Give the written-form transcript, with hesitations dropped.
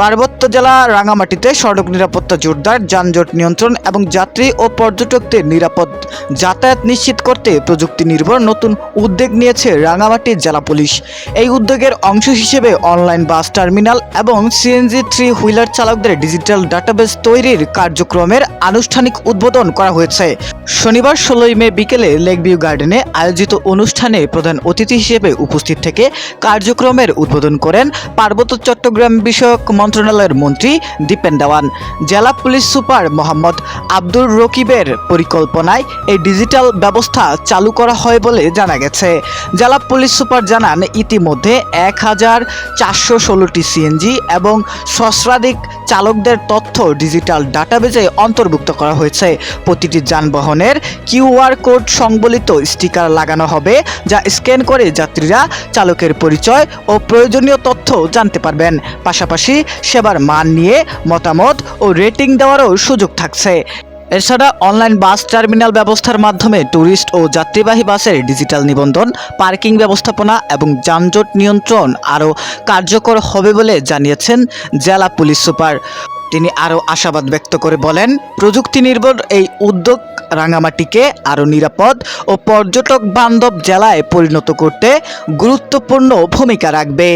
পার্বত্য জেলা রাঙামাটিতে সড়ক নিরাপত্তা জোরদার, যানজট নিয়ন্ত্রণ এবং যাত্রী ও পর্যটকদের নিরাপদ যাতায়াত নিশ্চিত করতে প্রযুক্তি নির্ভর নতুন উদ্যোগ নিয়েছে রাঙামাটি জেলা পুলিশ। এই উদ্যোগের অংশ হিসেবে অনলাইন বাস টার্মিনাল এবং সিএনজি 3 হুইলার চালকদের ডিজিটাল ডাটাবেস তৈরির কার্যক্রমের আনুষ্ঠানিক উদ্বোধন করা হয়েছে। শনিবার 16 মে বিকেলে লেকভিউ গার্ডেনে আয়োজিত অনুষ্ঠানে প্রধান অতিথি হিসেবে উপস্থিত থেকে কার্যক্রমের উদ্বোধন করেন পার্বত্য চট্টগ্রাম বিষয়ক মন্ত্রণালয়ের মন্ত্রী দীপেন দেওয়ান। জেলা পুলিশ সুপার মোহাম্মদ আব্দুর রকিবের পরিকল্পনায় এই ডিজিটাল ব্যবস্থা চালু করা হয় বলে জানা গেছে। জেলা পুলিশ সুপার জানান, ইতিমধ্যে 1416টি সিএনজি এবং সহস্রাধিক চালকদের তথ্য ডিজিটাল ডাটাবেজে অন্তর্ভুক্ত করা হয়েছে। প্রতিটি যানবাহনের কিউআর কোড সংবলিত স্টিকার লাগানো হবে, যা স্ক্যান করে যাত্রীরা চালকের পরিচয় ও প্রয়োজনীয় তথ্য জানতে পারবেন। পাশাপাশি সেবার মান নিয়ে মতামত ও রেটিং দেওয়ারও সুযোগ থাকছে। এছাড়া অনলাইন বাস টার্মিনাল ব্যবস্থার মাধ্যমে ট্যুরিস্ট ও যাত্রীবাহী বাসের ডিজিটাল নিবন্ধন, পার্কিং ব্যবস্থাপনা এবং যানজট নিয়ন্ত্রণ আরও কার্যকর হবে বলে জানিয়েছেন জেলা পুলিশ সুপার। তিনি আরও আশাবাদ ব্যক্ত করে বলেন, প্রযুক্তি নির্ভর এই উদ্যোগ রাঙামাটিকে আরও নিরাপদ ও পর্যটক বান্ধব জেলায় পরিণত করতে গুরুত্বপূর্ণ ভূমিকা রাখবে।